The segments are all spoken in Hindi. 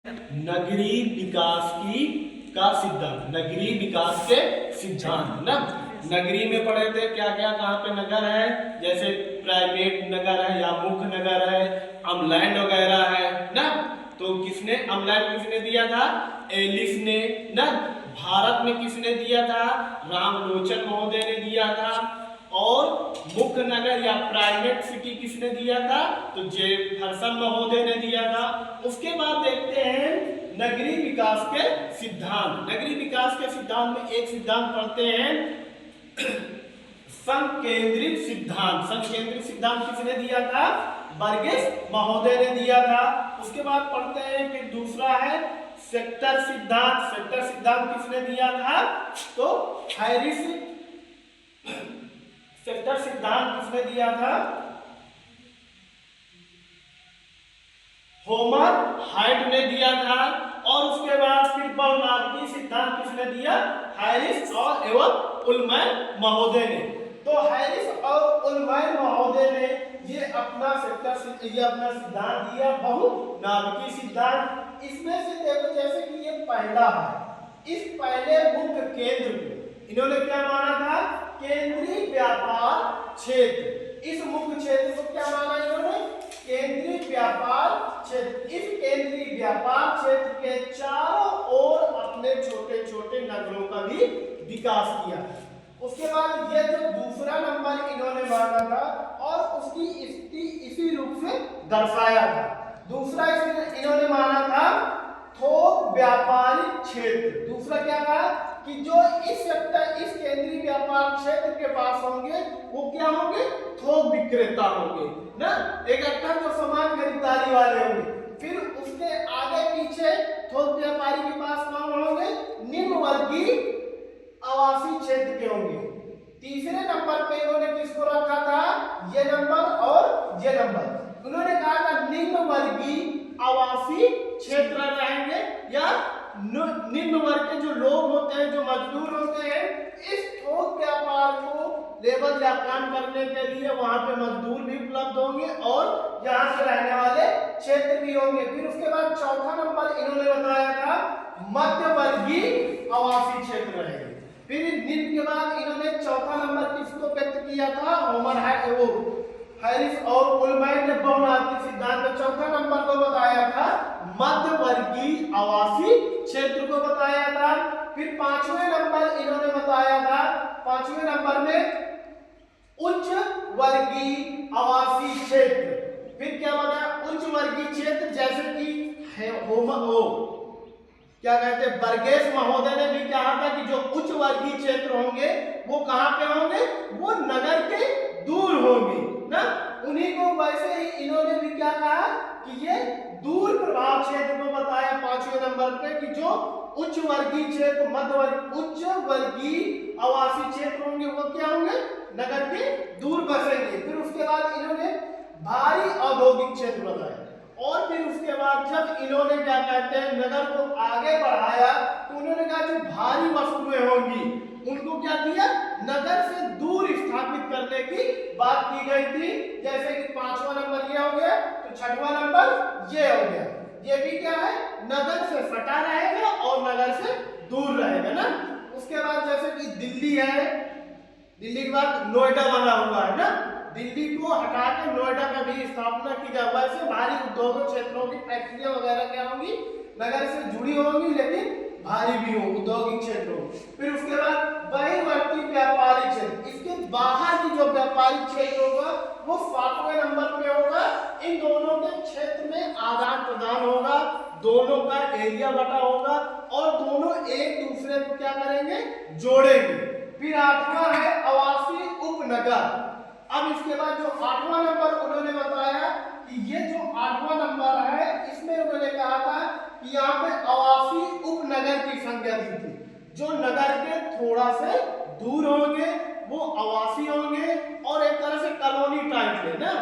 नगरीय विकास की का सिद्धांत, नगरीय विकास के सिद्धांत ना। नगरी में पढ़े थे क्या क्या, कहाँ पे नगर है, जैसे प्राइवेट नगर है या मुख्य नगर है, अमलैंड वगैरह है ना। तो किसने अमलैंड किसने दिया था? एलिस ने ना। भारत में किसने दिया था? रामलोचन महोदय ने दिया था। और मुख्य नगर या प्राइवेट सिटी किसने दिया था? तो जेफरसन महोदय ने दिया था। उसके बाद देखते हैं नगरीय विकास के सिद्धांत। नगरीय विकास के सिद्धांत में एक सिद्धांत पढ़ते हैं संकेंद्रित सिद्धांत। संकेंद्रित सिद्धांत किसने दिया था? बर्गेस महोदय ने दिया था। उसके बाद पढ़ते हैं कि दूसरा है सेक्टर सिद्धांत। सेक्टर सिद्धांत किसने दिया था? तो हैरिस। सेक्टर सिद्धांत किसने दिया था? होमर हाइट ने दिया था। और उसके बाद फिर बहुनागरी सिद्धांत किसने दिया? हैरिस और एवं उलमैन महोदय ने। तो हैरिस और उलमैन महोदय ने ये अपना अपना सिद्धांत दिया, बहुनागरी सिद्धांत। इसमें से देखो जैसे कि ये पहला है, इस पहले मुख्य केंद्र को इन्होंने क्या माना था? केंद्रीय व्यापार क्षेत्र। इस मुख्य क्षेत्र को क्या माना इन्होंने? केंद्रीय व्यापार क्षेत्र। इस केंद्रीय व्यापार क्षेत्र के चारों ओर अपने छोटे छोटे नगरों का भी विकास किया। उसके बाद ये जो दूसरा नंबर इन्होंने माना था और उसकी इसी रूप से दर्शाया था। दूसरा इन्होंने माना था थोक व्यापारिक क्षेत्र। दूसरा क्या कहा कि जो इस केंद्रीय व्यापार क्षेत्र के पास होंगे वो क्या होंगे? थोक विक्रेता होंगे ना, इकट्ठा जो सामान खरीदारी वाले होंगे। फिर उसके आगे पीछे थोक व्यापारी के पास कौन होंगे? निम्न वर्गीय आवासीय क्षेत्र के होंगे। तीसरे नंबर पे इन्होंने किसको रखा था? ये नंबर और ये नंबर। उन्होंने कहा था निम्न वर्गीय आवासीय क्षेत्र रहेंगे या निम्न वर्ग के जो लोग होते हैं, जो मजदूर होते हैं, इस थोक व्यापार को लेबर या काम करने के लिए वहां पे मजदूर भी उपलब्ध होंगे और यहाँ से रहने वाले क्षेत्र भी होंगे। फिर उसके बाद चौथा नंबर इन्होंने बताया था मध्य वर्गीय आवासीय क्षेत्र रहेंगे। फिर निम्न के बाद इन्होंने चौथा नंबर किसको व्यक्त किया था? होमर हैरिस और उलमैन ने बहुनागरी सिद्धांत में चौथा नंबर को बताया था मध्य वर्गीय आवासीय क्षेत्र को बताया था। फिर पांचवें नंबर इन्होंने बताया था, पांचवें नंबर में उच्च वर्गीय आवासीय क्षेत्र। फिर क्या बताया? उच्च वर्गीय क्षेत्र जैसे कि होमर क्या कहते हैं, बर्गेस महोदय ने भी कहा था कि जो उच्च वर्गीय क्षेत्र होंगे वो कहां पे होंगे? वो नगर के दूर होंगे ना। उन्हीं को वैसे ही इन्होंने भी क्या कहा कि ये दूर प्रभाव क्षेत्र को बताया पांचवें नंबर पे कि जो उच्च वर्गीय क्षेत्र, उच्च वर्गीय आवासीय क्षेत्र होंगे वो क्या होंगे? नगर के दूर बसेंगे। फिर उसके बाद इन्होंने भारी औद्योगिक क्षेत्र बताया। और फिर उसके बाद जब इन्होंने क्या कहते हैं नगर को आगे बढ़ाया तो उन्होंने कहा जो भारी वस्तुएं होंगी उनको क्या किया? नगर से दूर स्थापित करने की बात की गई थी। जैसे कि पांचवा नंबर ये हो गया, तो छठवां नंबर ये हो गया। ये भी क्या है? नगर से सटा रहेगा और नगर से दूर रहेगा ना। उसके बाद जैसे कि दिल्ली है, दिल्ली के बाद नोएडा बना हुआ है ना। दिल्ली को हटा के नोएडा का भी स्थापना की जाए। वैसे भारी उद्योग क्षेत्रों की फैक्ट्रियां वगैरह क्या होंगी? नगर से जुड़ी होंगी लेकिन भारी भी हो औद्योगिक क्षेत्रों। फिर उसके बाद बहिर्वर्ती व्यापारिक क्षेत्र, इसके बाहर की जो व्यापारिक क्षेत्र होगा वो 7वें नंबर पे होगा। इन दोनों के क्षेत्र में आदान प्रदान होगा, दोनों का एरिया बटा होगा और दोनों एक दूसरे को क्या करेंगे? जोड़ेंगे। फिर आठवां है आवासीय उपनगर। अब इसके बाद जो आठवां नंबर उन्होंने बताया कि ये जो आठवां नंबर है इसमें उन्होंने कहा था कि यहाँ पे आवासीय उपनगर की संख्या दी थी। जो नगर के थोड़ा से दूर होंगे वो आवासीय होंगे और एक तरह से कॉलोनी टाइप के ना,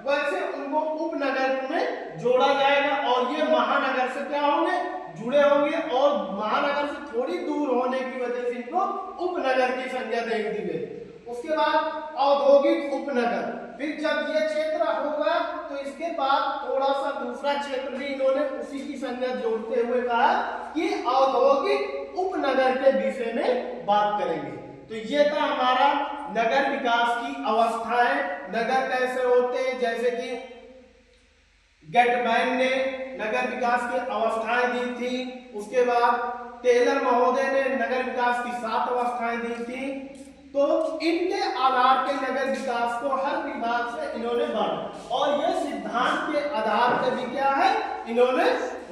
वैसे उनको उपनगर में जोड़ा जाएगा और ये महानगर से क्या होंगे? जुड़े होंगे और महानगर से थोड़ी दूर होने की वजह से इनको उपनगर की संज्ञा दे दी गई। उसके बाद औद्योगिक उपनगर, फिर जब ये क्षेत्र होगा तो इसके बाद थोड़ा सा दूसरा क्षेत्र भी इन्होंने उसी की संगत जोड़ते हुए कहा कि औद्योगिक उपनगर के विषय में बात करेंगे। तो ये था हमारा नगर विकास की अवस्थाएं, नगर कैसे होते हैं, जैसे कि गेटमैन ने नगर विकास की अवस्थाएं दी थी, उसके बाद टेलर महोदय ने नगर विकास की 7 अवस्थाएं दी थी। तो इनके आधार पे नगर विकास को हर विभाग से इन्होंने बांटा और ये सिद्धांत के आधार पर भी क्या है, इन्होंने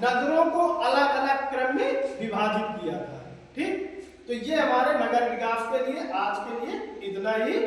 नगरों को अलग अलग क्रम में विभाजित किया था। ठीक, तो ये हमारे नगर विकास के लिए आज के लिए इतना ही।